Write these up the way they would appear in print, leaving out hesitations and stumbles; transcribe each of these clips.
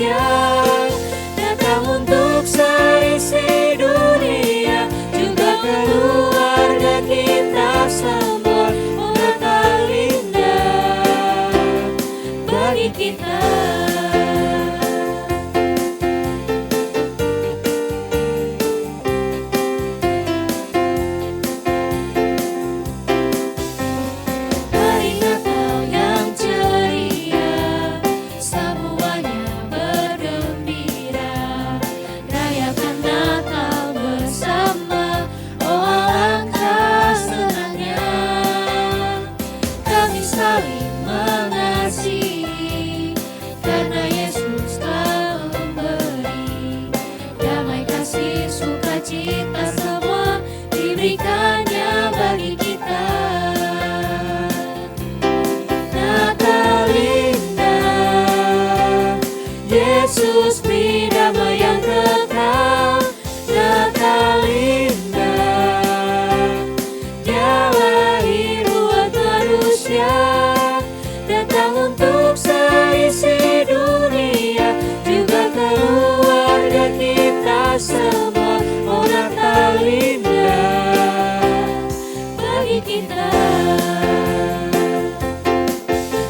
manusia, datang untuk seisi dunia, juga keluarga kita semua. Oh Natal indah bagi kita. Hari Natal yang ceria, semuanya bergembira, rayakan Natal bersama. Oh alangkah senangnya, kami saling mengasihi, karena Yesus telah memberi damai, kasih, sukacita, semua diberikannya bagi kita. Natal indah, Yesus beri damai yang kekal. Natal indah, Dia lahir buat manusia, datang untuk seisi dunia, juga keluarga kita semua. Oh Natal indah bagi kita,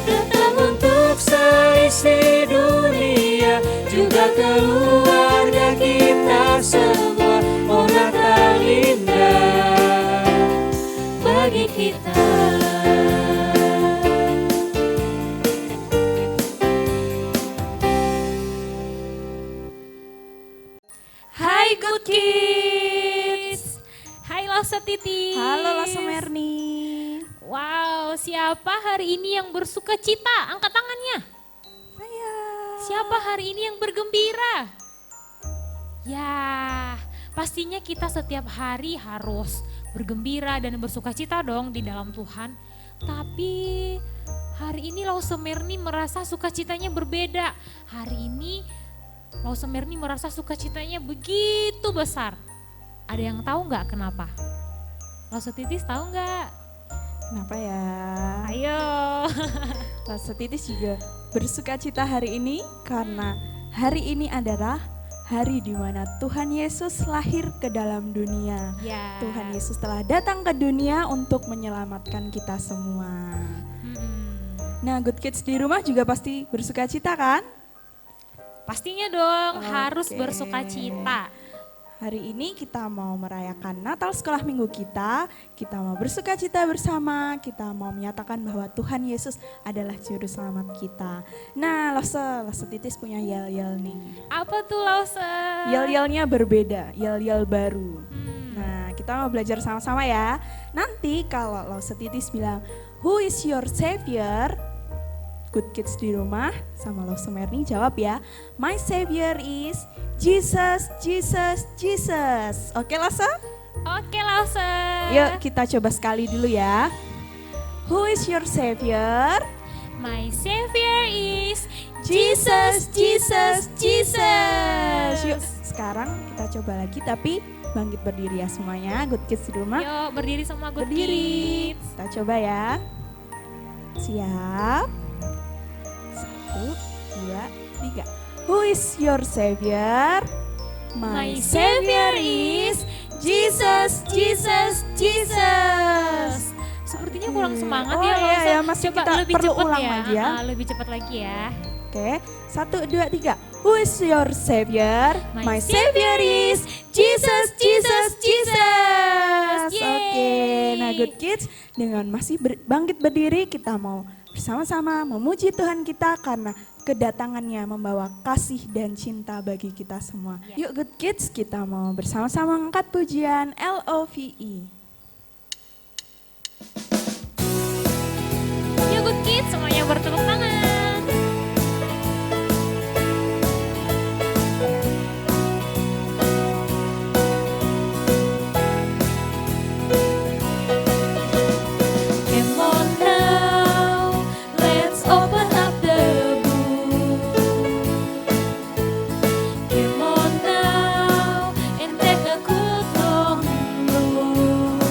datang untuk seisi dunia, juga keluarga kita semua. Oh Natal indah bagi kita. Hai Good Kids. Hai Lasa Titi. Halo Lasa Merni. Wow, siapa hari ini yang bersuka cita? Angkat tangannya. Saya. Siapa hari ini yang bergembira? Ya, pastinya kita setiap hari harus bergembira dan bersuka cita dong di dalam Tuhan. Tapi hari ini Lause Merni merasa sukacitanya berbeda. Hari ini Lause Merni merasa sukacitanya begitu besar. Ada yang tahu nggak kenapa? Lause Titis tahu nggak? Kenapa ya? Ayo. Lasa Titis juga bersuka cita hari ini karena hari ini adalah hari di mana Tuhan Yesus lahir ke dalam dunia. Ya. Tuhan Yesus telah datang ke dunia untuk menyelamatkan kita semua. Nah, Good Kids di rumah juga pasti bersuka cita kan? Pastinya dong, harus Oke. bersuka cita. Hari ini kita mau merayakan Natal sekolah minggu kita mau bersuka cita bersama, kita mau menyatakan bahwa Tuhan Yesus adalah juru selamat kita. Nah, Lose Titis punya yel-yel nih. Apa tuh Lause? Yel-yelnya berbeda, yel-yel baru. Nah, kita mau belajar sama-sama ya. Nanti kalau Lose Titis bilang, "Who is your savior?" Good Kids di rumah sama Lause Merni jawab ya, "My savior is Jesus, Jesus, Jesus." Oke Lause? Oke Lause. Yuk kita coba sekali dulu ya. Who is your savior? My savior is Jesus, Jesus, Jesus. Yuk sekarang kita coba lagi tapi bangkit berdiri ya semuanya. Good Kids di rumah. Yuk berdiri sama Good Berdiri. Kids. Kita coba ya. Siap. 1, 2, 3. Who is your savior? My savior is Jesus, Jesus, Jesus. Sepertinya kurang semangat Oh ya iya, Lause. ya, masih Coba kita lebih perlu cepat ulang ya. lagi ya. Lebih cepat lagi ya. Oke, 1, 2, 3. Who is your savior? My savior is Jesus, Jesus, Jesus. Yeay. Oke, nah Good Kids dengan masih bangkit berdiri kita mau bersama-sama memuji Tuhan kita karena kedatangannya membawa kasih dan cinta bagi kita semua. Yuk Good Kids kita mau bersama-sama mengangkat pujian LOVE. Yuk Good Kids semuanya bertepuk tangan. Come on now, let's open up the book. Come on now and take a good long look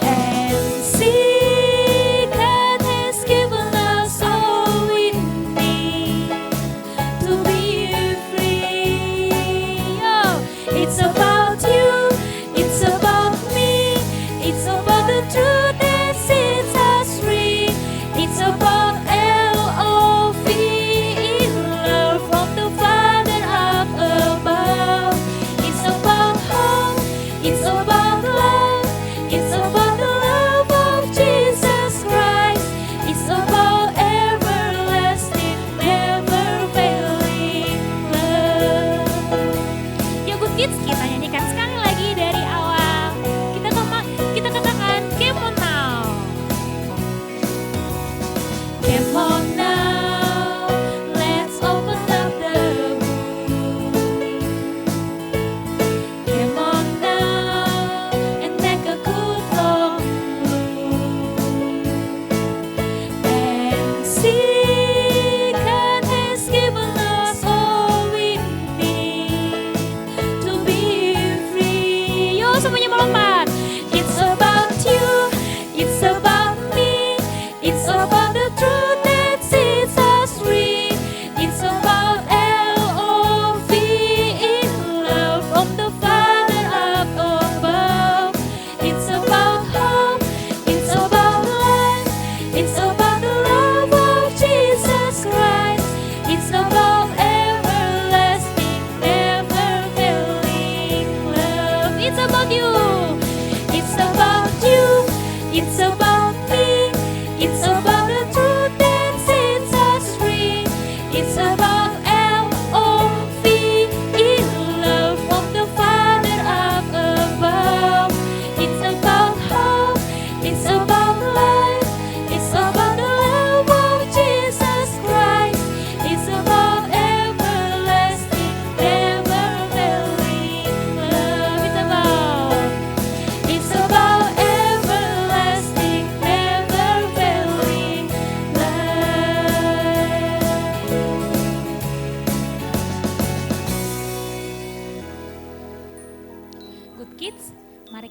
and see God has given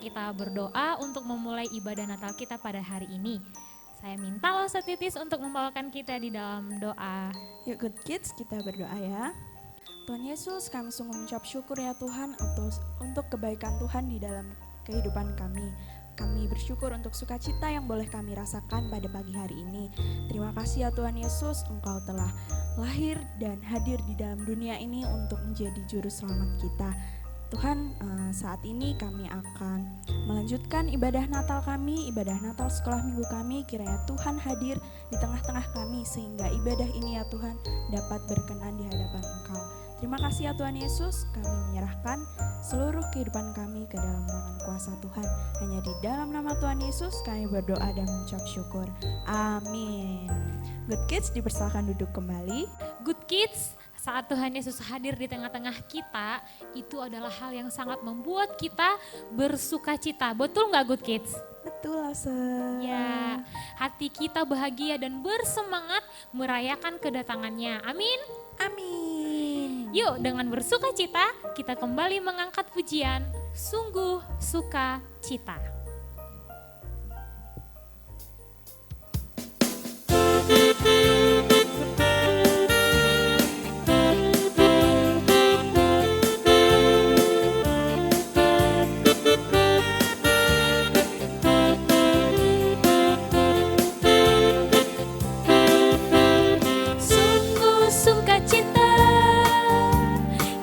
kita berdoa untuk memulai ibadah Natal kita pada hari ini. Saya minta lo setitis untuk membawakan kita di dalam doa. Yuk Good Kids, kita berdoa ya. Tuhan Yesus, kami sungguh mengucap syukur ya Tuhan untuk kebaikan Tuhan di dalam kehidupan kami. Kami bersyukur untuk sukacita yang boleh kami rasakan pada pagi hari ini. Terima kasih ya Tuhan Yesus, Engkau telah lahir dan hadir di dalam dunia ini untuk menjadi juru selamat kita. Tuhan, saat ini kami akan melanjutkan ibadah Natal kami, ibadah Natal sekolah minggu kami. Kiranya Tuhan hadir di tengah-tengah kami sehingga ibadah ini ya Tuhan dapat berkenan di hadapan Engkau. Terima kasih ya Tuhan Yesus, kami menyerahkan seluruh kehidupan kami ke dalam tangan kuasa Tuhan. Hanya di dalam nama Tuhan Yesus kami berdoa dan mengucap syukur. Amin. Good Kids, dipersilakan duduk kembali. Good Kids, saat Tuhan Yesus hadir di tengah-tengah kita, itu adalah hal yang sangat membuat kita bersukacita. Betul nggak Good Kids? Betul, Lase. Ya, hati kita bahagia dan bersemangat merayakan kedatangannya. Amin. Amin. Yuk, dengan bersukacita kita kembali mengangkat pujian Sungguh Sukacita.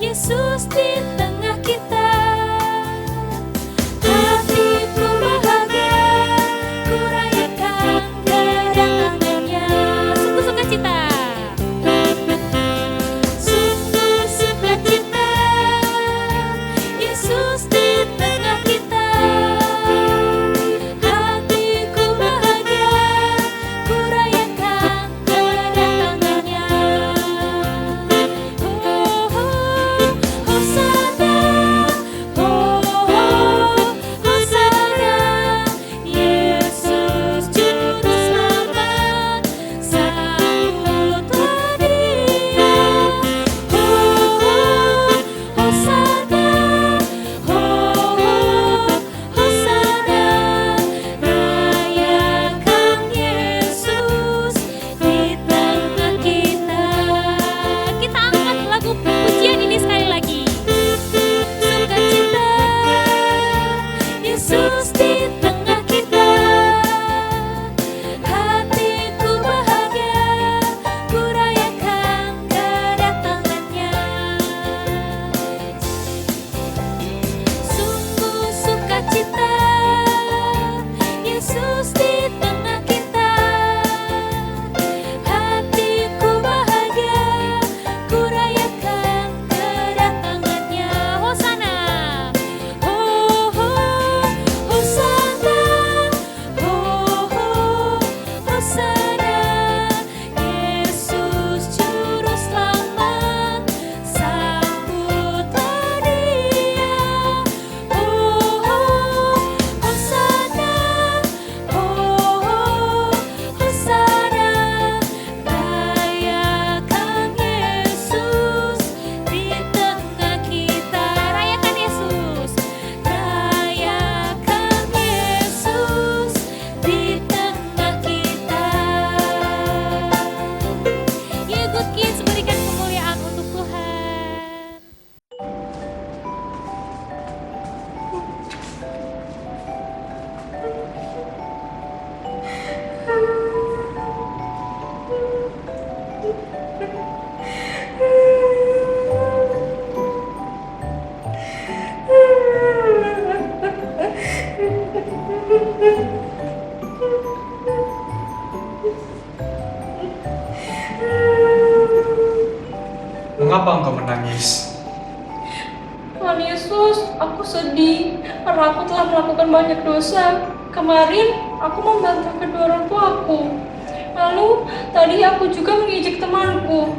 Yesus di tengah kita, hatiku bahagia, ku rayakan kedatangannya. Sungguh sukacita. Sungguh sukacita, Yesus di tengah kita, hatiku bahagia, ku rayakan kedatangannya. Mengapa engkau menangis? Tuhan Yesus, aku sedih karena aku telah melakukan banyak dosa. Kemarin aku membantah kedua orang tuaku. Lalu tadi aku juga mengejek temanku.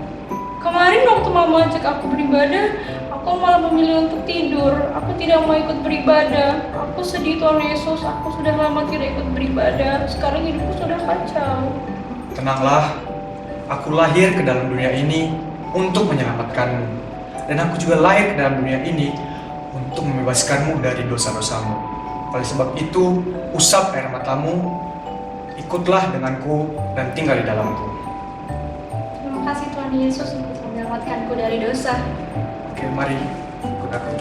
Kemarin waktu mama ajak aku beribadah, aku malah memilih untuk tidur. Aku tidak mau ikut beribadah. Aku sedih Tuhan Yesus, aku sudah lama tidak ikut beribadah. Sekarang hidupku sudah kacau. Tenanglah, aku lahir ke dalam dunia ini untuk menyelamatkanmu. Dan aku juga lahir ke dalam dunia ini untuk membebaskanmu dari dosa-dosamu. Oleh sebab itu, usap air matamu, ikutlah denganku dan tinggal di dalamku. Terima kasih Tuhan Yesus untuk menyelamatkanku dari dosa. Oke, mari ikut aku.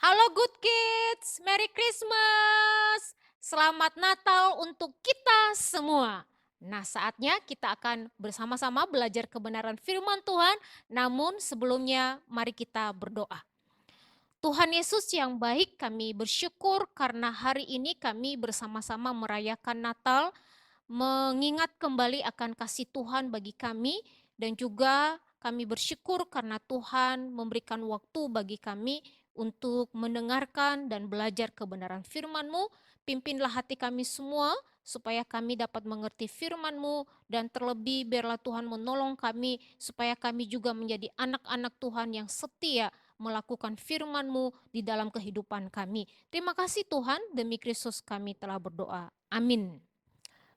Halo Good Kids, Merry Christmas. Selamat Natal untuk kita semua. Nah, saatnya kita akan bersama-sama belajar kebenaran firman Tuhan. Namun sebelumnya mari kita berdoa. Tuhan Yesus yang baik, kami bersyukur karena hari ini kami bersama-sama merayakan Natal, mengingat kembali akan kasih Tuhan bagi kami, dan juga kami bersyukur karena Tuhan memberikan waktu bagi kami untuk mendengarkan dan belajar kebenaran firman-Mu. Pimpinlah hati kami semua supaya kami dapat mengerti firman-Mu, dan terlebih biarlah Tuhan menolong kami supaya kami juga menjadi anak-anak Tuhan yang setia melakukan firman-Mu di dalam kehidupan kami. Terima kasih Tuhan, demi Kristus kami telah berdoa. Amin.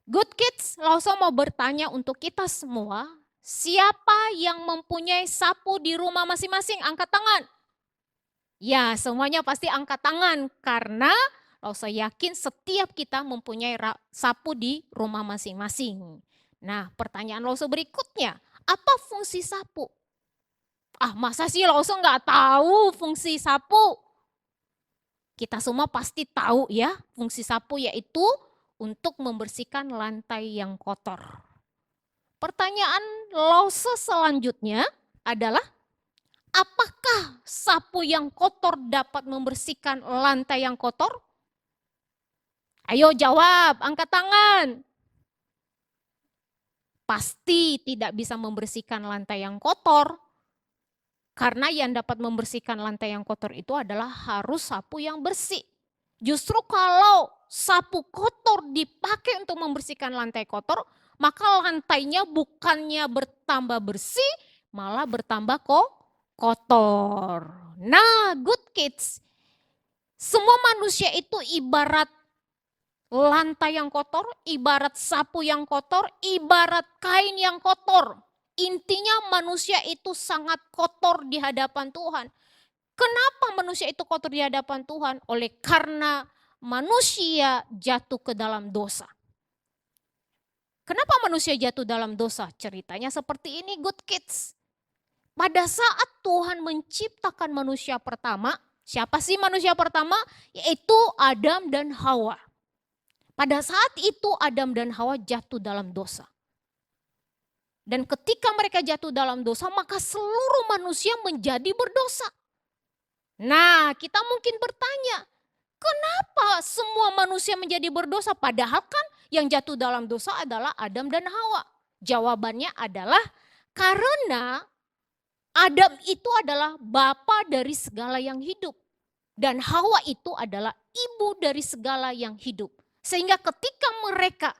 Good Kids, langsung mau bertanya untuk kita semua, siapa yang mempunyai sapu di rumah masing-masing? Angkat tangan. Ya, semuanya pasti angkat tangan karena saya yakin setiap kita mempunyai sapu di rumah masing-masing. Nah, pertanyaan Lauso berikutnya, apa fungsi sapu? Masa sih Lauso nggak tahu fungsi sapu? Kita semua pasti tahu ya, fungsi sapu yaitu untuk membersihkan lantai yang kotor. Pertanyaan Lauso selanjutnya adalah, apakah sapu yang kotor dapat membersihkan lantai yang kotor? Ayo jawab, angkat tangan. Pasti tidak bisa membersihkan lantai yang kotor. Karena yang dapat membersihkan lantai yang kotor itu adalah harus sapu yang bersih. Justru kalau sapu kotor dipakai untuk membersihkan lantai kotor, maka lantainya bukannya bertambah bersih, malah bertambah kotor. Nah, Good Kids, semua manusia itu ibarat lantai yang kotor, ibarat sapu yang kotor, ibarat kain yang kotor. Intinya manusia itu sangat kotor di hadapan Tuhan. Kenapa manusia itu kotor di hadapan Tuhan? Oleh karena manusia jatuh ke dalam dosa. Kenapa manusia jatuh dalam dosa? Ceritanya seperti ini, Good Kids. Pada saat Tuhan menciptakan manusia pertama, siapa sih manusia pertama? Yaitu Adam dan Hawa. Pada saat itu Adam dan Hawa jatuh dalam dosa. Dan ketika mereka jatuh dalam dosa, maka seluruh manusia menjadi berdosa. Nah, kita mungkin bertanya, kenapa semua manusia menjadi berdosa? Padahal kan yang jatuh dalam dosa adalah Adam dan Hawa. Jawabannya adalah karena Adam itu adalah bapa dari segala yang hidup. Dan Hawa itu adalah ibu dari segala yang hidup. Sehingga ketika mereka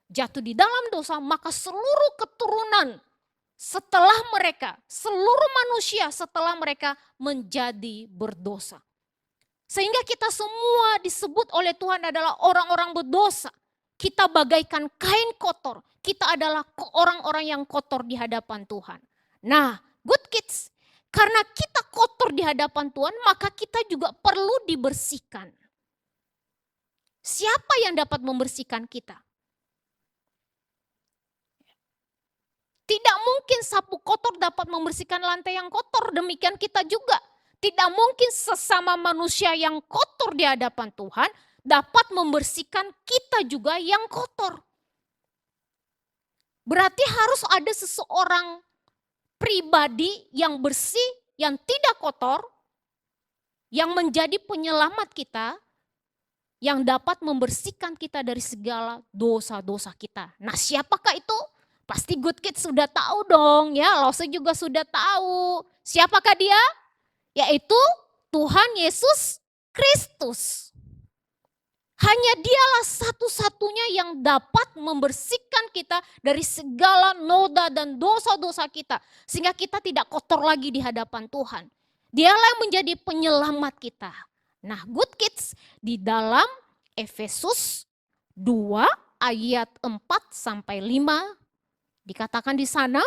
jatuh di dalam dosa, maka seluruh keturunan setelah mereka, seluruh manusia setelah mereka menjadi berdosa. Sehingga kita semua disebut oleh Tuhan adalah orang-orang berdosa. Kita bagaikan kain kotor, kita adalah orang-orang yang kotor di hadapan Tuhan. Nah, Good Kids, karena kita kotor di hadapan Tuhan, maka kita juga perlu dibersihkan. Siapa yang dapat membersihkan kita? Tidak mungkin sapu kotor dapat membersihkan lantai yang kotor, demikian kita juga. Tidak mungkin sesama manusia yang kotor di hadapan Tuhan dapat membersihkan kita juga yang kotor. Berarti harus ada seseorang pribadi yang bersih, yang tidak kotor, yang menjadi penyelamat kita, yang dapat membersihkan kita dari segala dosa-dosa kita. Nah, siapakah itu? Pasti Good Kids sudah tahu dong ya, Lose juga sudah tahu. Siapakah dia? Yaitu Tuhan Yesus Kristus. Hanya dialah satu-satunya yang dapat membersihkan kita dari segala noda dan dosa-dosa kita. Sehingga kita tidak kotor lagi di hadapan Tuhan. Dialah yang menjadi penyelamat kita. Nah, Good Kids, di dalam Efesus 2 ayat 4 sampai 5 dikatakan di sana,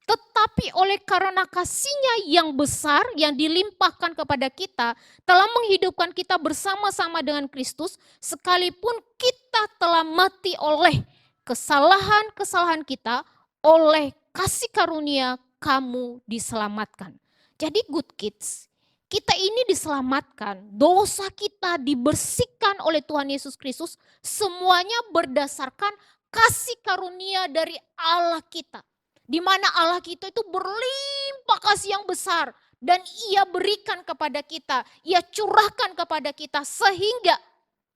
Tetapi oleh karena kasih-Nya yang besar yang dilimpahkan kepada kita, telah menghidupkan kita bersama-sama dengan Kristus, sekalipun kita telah mati oleh kesalahan-kesalahan kita, oleh kasih karunia kamu diselamatkan. Jadi good kids, kita ini diselamatkan, dosa kita dibersihkan oleh Tuhan Yesus Kristus, semuanya berdasarkan kasih karunia dari Allah kita. Di mana Allah kita itu berlimpah kasih yang besar dan Ia berikan kepada kita, Ia curahkan kepada kita sehingga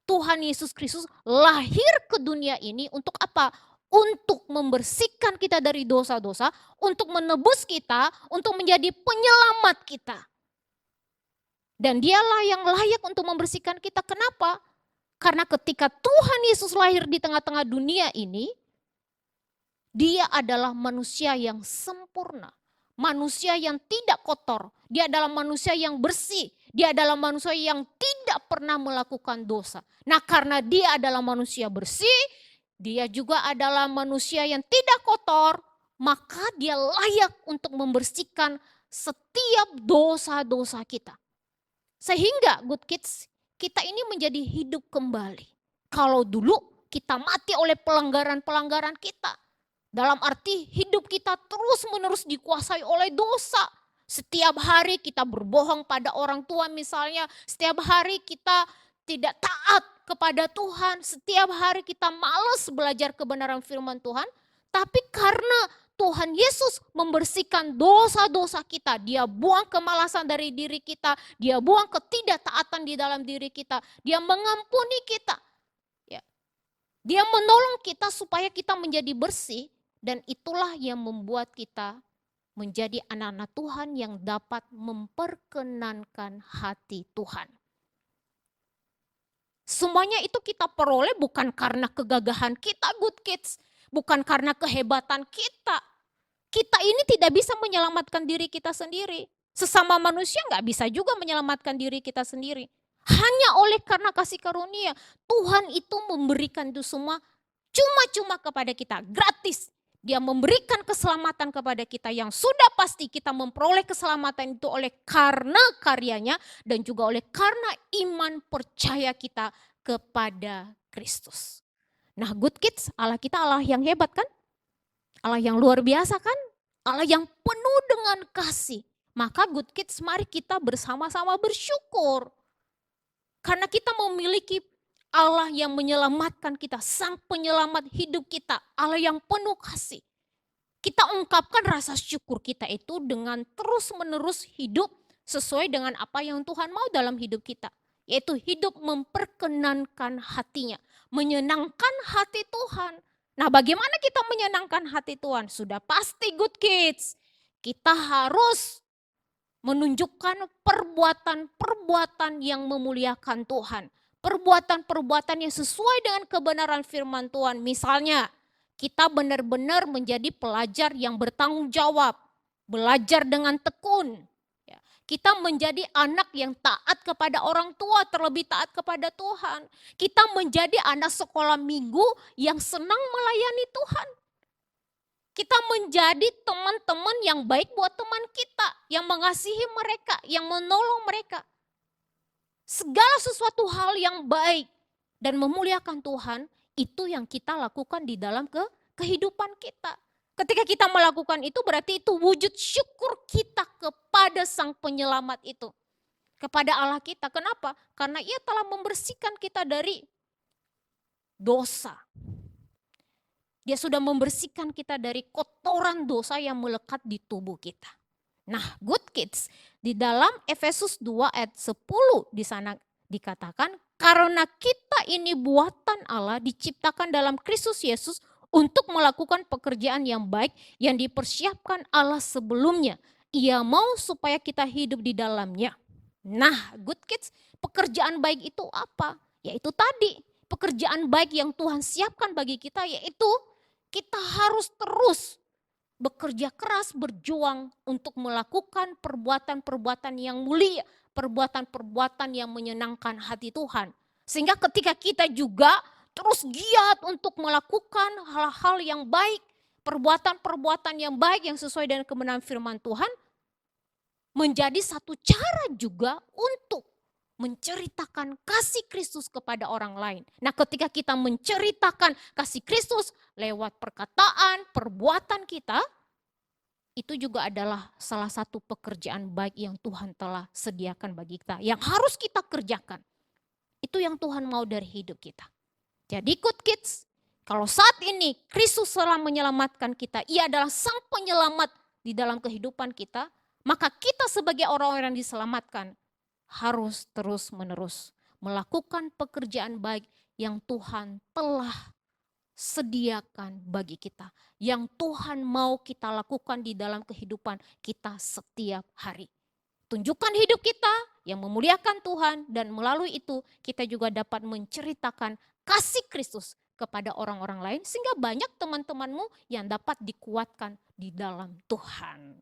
Tuhan Yesus Kristus lahir ke dunia ini untuk apa? Untuk membersihkan kita dari dosa-dosa, untuk menebus kita, untuk menjadi penyelamat kita. Dan Dialah yang layak untuk membersihkan kita. Kenapa? Karena ketika Tuhan Yesus lahir di tengah-tengah dunia ini, Dia adalah manusia yang sempurna, manusia yang tidak kotor, Dia adalah manusia yang bersih, Dia adalah manusia yang tidak pernah melakukan dosa. Nah, karena Dia adalah manusia bersih, Dia juga adalah manusia yang tidak kotor, maka Dia layak untuk membersihkan setiap dosa-dosa kita. Sehingga good kids, kita ini menjadi hidup kembali. Kalau dulu kita mati oleh pelanggaran-pelanggaran kita. Dalam arti hidup kita terus-menerus dikuasai oleh dosa. Setiap hari kita berbohong pada orang tua misalnya. Setiap hari kita tidak taat kepada Tuhan. Setiap hari kita malas belajar kebenaran firman Tuhan. Tapi karena Tuhan Yesus membersihkan dosa-dosa kita. Dia buang kemalasan dari diri kita. Dia buang ketidaktaatan di dalam diri kita. Dia mengampuni kita. Dia menolong kita supaya kita menjadi bersih. Dan itulah yang membuat kita menjadi anak-anak Tuhan yang dapat memperkenankan hati Tuhan. Semuanya itu kita peroleh bukan karena kegagahan kita, good kids. Bukan karena kehebatan kita. Kita ini tidak bisa menyelamatkan diri kita sendiri. Sesama manusia nggak bisa juga menyelamatkan diri kita sendiri. Hanya oleh karena kasih karunia, Tuhan itu memberikan itu semua cuma-cuma kepada kita, gratis. Dia memberikan keselamatan kepada kita yang sudah pasti kita memperoleh keselamatan itu oleh karena karyanya dan juga oleh karena iman percaya kita kepada Kristus. Nah good kids, Allah kita Allah yang hebat kan? Allah yang luar biasa kan? Allah yang penuh dengan kasih. Maka good kids, mari kita bersama-sama bersyukur. Karena kita memiliki Allah yang menyelamatkan kita, sang penyelamat hidup kita, Allah yang penuh kasih. Kita ungkapkan rasa syukur kita itu dengan terus-menerus hidup sesuai dengan apa yang Tuhan mau dalam hidup kita. Yaitu hidup memperkenankan hatinya, menyenangkan hati Tuhan. Nah bagaimana kita menyenangkan hati Tuhan? Sudah pasti good kids, kita harus menunjukkan perbuatan-perbuatan yang memuliakan Tuhan. Perbuatan-perbuatan yang sesuai dengan kebenaran firman Tuhan. Misalnya kita benar-benar menjadi pelajar yang bertanggung jawab. Belajar dengan tekun. Kita menjadi anak yang taat kepada orang tua, terlebih taat kepada Tuhan. Kita menjadi anak sekolah minggu yang senang melayani Tuhan. Kita menjadi teman-teman yang baik buat teman kita. Yang mengasihi mereka, yang menolong mereka. Segala sesuatu hal yang baik dan memuliakan Tuhan, itu yang kita lakukan di dalam kehidupan kita. Ketika kita melakukan itu berarti itu wujud syukur kita kepada sang penyelamat itu. Kepada Allah kita. Kenapa? Karena Ia telah membersihkan kita dari dosa. Dia sudah membersihkan kita dari kotoran dosa yang melekat di tubuh kita. Nah, good kids, di dalam Efesus 2 ayat 10 di sana dikatakan, karena kita ini buatan Allah diciptakan dalam Kristus Yesus untuk melakukan pekerjaan yang baik yang dipersiapkan Allah sebelumnya. Ia mau supaya kita hidup di dalamnya. Nah, good kids, pekerjaan baik itu apa? Yaitu tadi, pekerjaan baik yang Tuhan siapkan bagi kita, yaitu kita harus terus bekerja keras, berjuang untuk melakukan perbuatan-perbuatan yang mulia, perbuatan-perbuatan yang menyenangkan hati Tuhan. Sehingga ketika kita juga terus giat untuk melakukan hal-hal yang baik, perbuatan-perbuatan yang baik yang sesuai dengan kebenaran firman Tuhan menjadi satu cara juga untuk menceritakan kasih Kristus kepada orang lain. Nah, ketika kita menceritakan kasih Kristus lewat perkataan, perbuatan kita, itu juga adalah salah satu pekerjaan baik yang Tuhan telah sediakan bagi kita, yang harus kita kerjakan. Itu yang Tuhan mau dari hidup kita. Jadi Good Kids, kalau saat ini Kristus telah menyelamatkan kita, Ia adalah Sang Penyelamat di dalam kehidupan kita, maka kita sebagai orang-orang yang diselamatkan harus terus-menerus melakukan pekerjaan baik yang Tuhan telah sediakan bagi kita. Yang Tuhan mau kita lakukan di dalam kehidupan kita setiap hari. Tunjukkan hidup kita yang memuliakan Tuhan, dan melalui itu kita juga dapat menceritakan kasih Kristus kepada orang-orang lain, sehingga banyak teman-temanmu yang dapat dikuatkan di dalam Tuhan.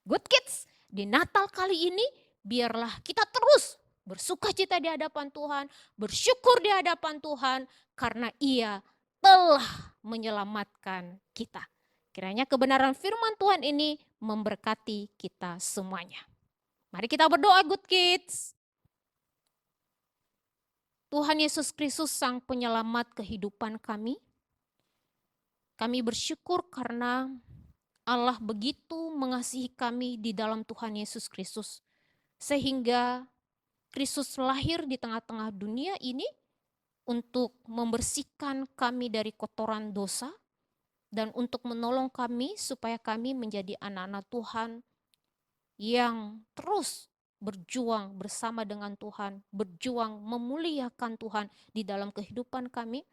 Good Kids, di Natal kali ini biarlah kita terus bersukacita di hadapan Tuhan, bersyukur di hadapan Tuhan karena Ia telah menyelamatkan kita. Kiranya kebenaran firman Tuhan ini memberkati kita semuanya. Mari kita berdoa Good Kids. Tuhan Yesus Kristus Sang Penyelamat kehidupan kami. Kami bersyukur karena Allah begitu mengasihi kami di dalam Tuhan Yesus Kristus. Sehingga Kristus lahir di tengah-tengah dunia ini untuk membersihkan kami dari kotoran dosa dan untuk menolong kami supaya kami menjadi anak-anak Tuhan yang terus berjuang bersama dengan Tuhan, berjuang memuliakan Tuhan di dalam kehidupan kami,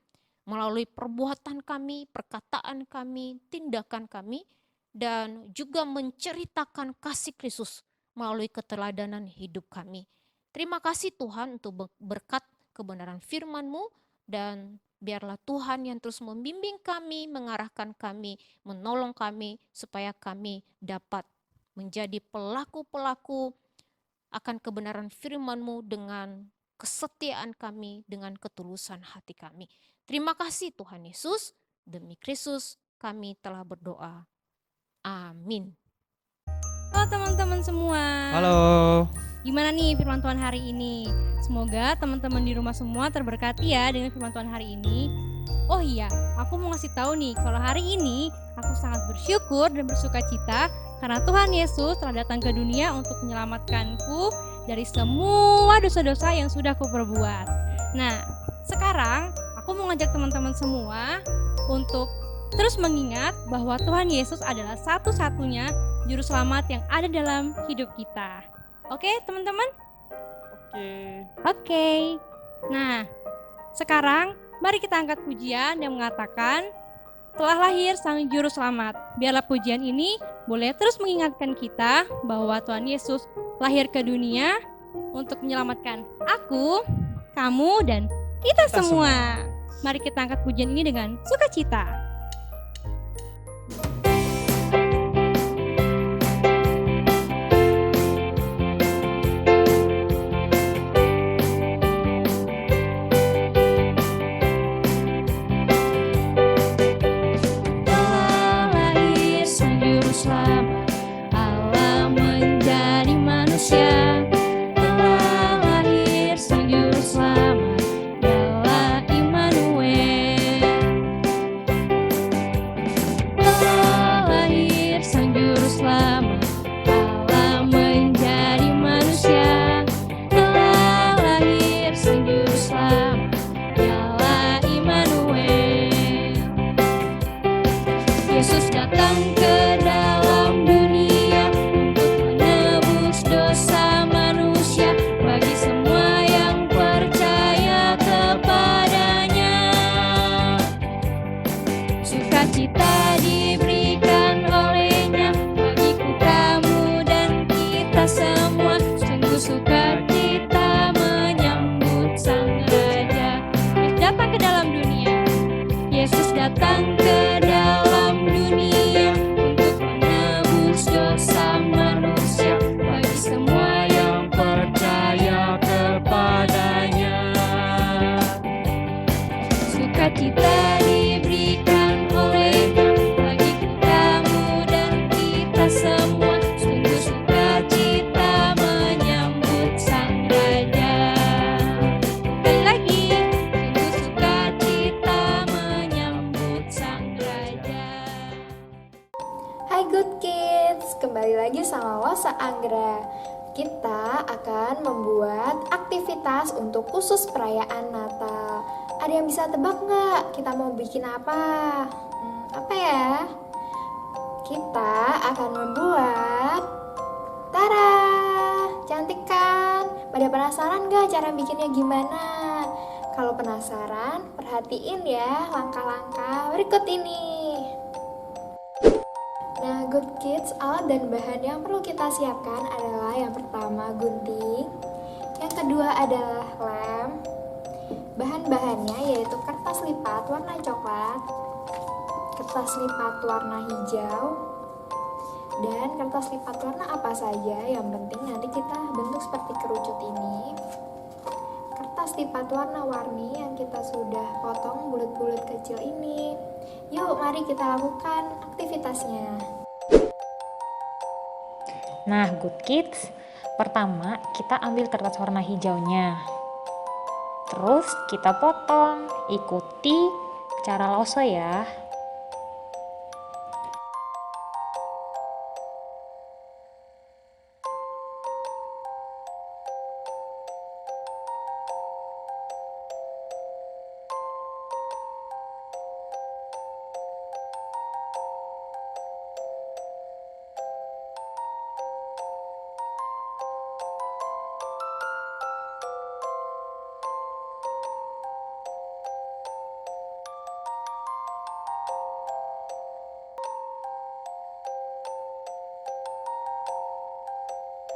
melalui perbuatan kami, perkataan kami, tindakan kami, dan juga menceritakan kasih Kristus melalui keteladanan hidup kami. Terima kasih Tuhan untuk berkat kebenaran firman-Mu, dan biarlah Tuhan yang terus membimbing kami, mengarahkan kami, menolong kami supaya kami dapat menjadi pelaku-pelaku akan kebenaran firman-Mu dengan kesetiaan kami, dengan ketulusan hati kami. Terima kasih Tuhan Yesus, demi Kristus kami telah berdoa. Amin. Halo teman-teman semua. Halo. Gimana nih firman Tuhan hari ini? Semoga teman-teman di rumah semua terberkati ya dengan firman Tuhan hari ini. Oh iya, aku mau ngasih tahu nih kalau hari ini aku sangat bersyukur dan bersukacita karena Tuhan Yesus telah datang ke dunia untuk menyelamatkanku dari semua dosa-dosa yang sudah kuperbuat. Nah, sekarang aku mau ngajak teman-teman semua untuk terus mengingat bahwa Tuhan Yesus adalah satu-satunya juru selamat yang ada dalam hidup kita. Oke, teman-teman? Oke. Nah, sekarang mari kita angkat pujian yang mengatakan telah lahir Sang Juru Selamat. Biarlah pujian ini boleh terus mengingatkan kita bahwa Tuhan Yesus lahir ke dunia untuk menyelamatkan aku, kamu, dan kita semua. Mari kita angkat pujian ini dengan sukacita. Sukacita diberikan olehnya, bagiku lagi sama Losa Anggra. Kita akan membuat aktivitas untuk khusus perayaan Natal. Ada yang bisa tebak nggak? Kita mau bikin apa? Apa ya? Kita akan membuat tara! Cantik kan? Pada penasaran nggak cara bikinnya gimana? Kalau penasaran, perhatiin ya langkah-langkah berikut ini. Nah, Good Kids, alat dan bahan yang perlu kita siapkan adalah yang pertama gunting, yang kedua adalah lem. Bahan-bahannya yaitu kertas lipat warna coklat, kertas lipat warna hijau, dan kertas lipat warna apa saja, yang penting nanti kita bentuk seperti kerucut ini. Kertas lipat warna-warni yang kita sudah potong bulat-bulat kecil ini. Yuk, mari kita lakukan aktivitasnya. Nah, Good Kids, pertama kita ambil kertas warna hijaunya. Terus kita potong, ikuti cara Lause ya.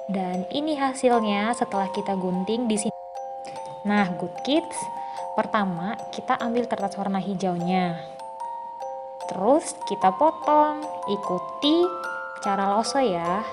Dan ini hasilnya setelah kita gunting di sini. Nah, Good Kids, pertama kita ambil kertas warna hijaunya. Terus kita potong, ikuti cara Lause ya.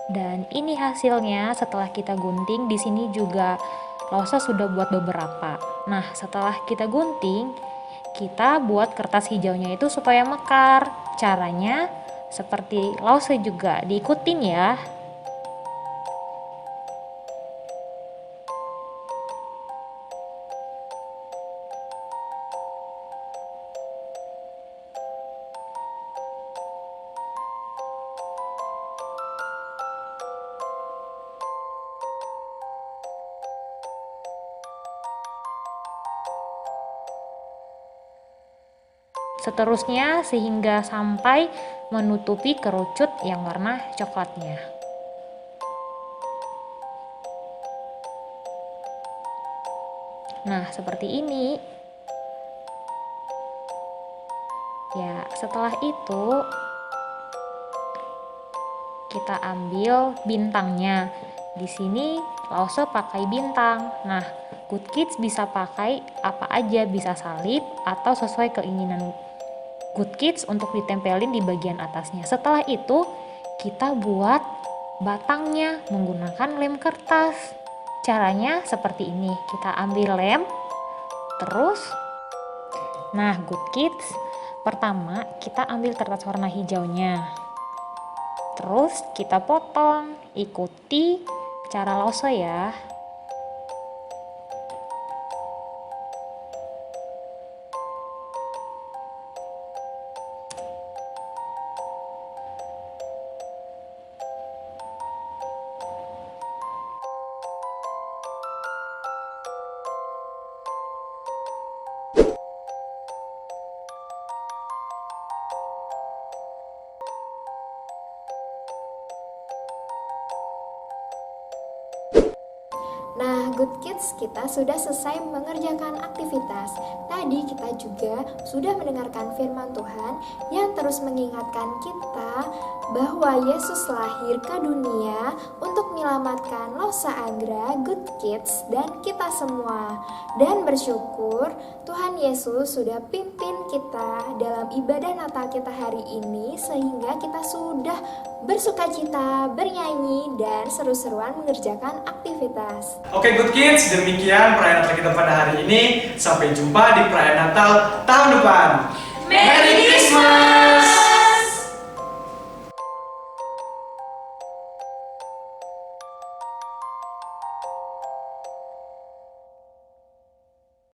Dan ini hasilnya setelah kita gunting. Di sini juga Lause sudah buat beberapa. Nah, setelah kita gunting, kita buat kertas hijaunya itu supaya mekar. Caranya seperti Lause juga, diikutin ya. Seterusnya sehingga sampai menutupi kerucut yang warna coklatnya. Nah, seperti ini. Ya, setelah itu kita ambil bintangnya. Di sini Lause pakai bintang. Nah, Good Kids bisa pakai apa aja, bisa salib atau sesuai keinginan Good Kids untuk ditempelin di bagian atasnya. Setelah itu kita buat batangnya menggunakan lem kertas. Caranya seperti ini. Kita ambil lem, terus nah Good Kids, pertama kita ambil kertas warna hijaunya. Terus kita potong, ikuti cara Lause ya. Nah, Good Kids, kita sudah selesai mengerjakan aktivitas. Tadi kita juga sudah mendengarkan firman Tuhan yang terus mengingatkan kita bahwa Yesus lahir ke dunia untuk menyelamatkan Losa Anggra, Good Kids, dan kita semua. Dan bersyukur Tuhan Yesus sudah pimpin kita dalam ibadah Natal kita hari ini sehingga kita sudah bersukacita, bernyanyi, dan seru-seruan mengerjakan aktivitas. Oke Good Kids, demikian perayaan Natal kita pada hari ini. Sampai jumpa di perayaan Natal tahun depan. Merry Christmas!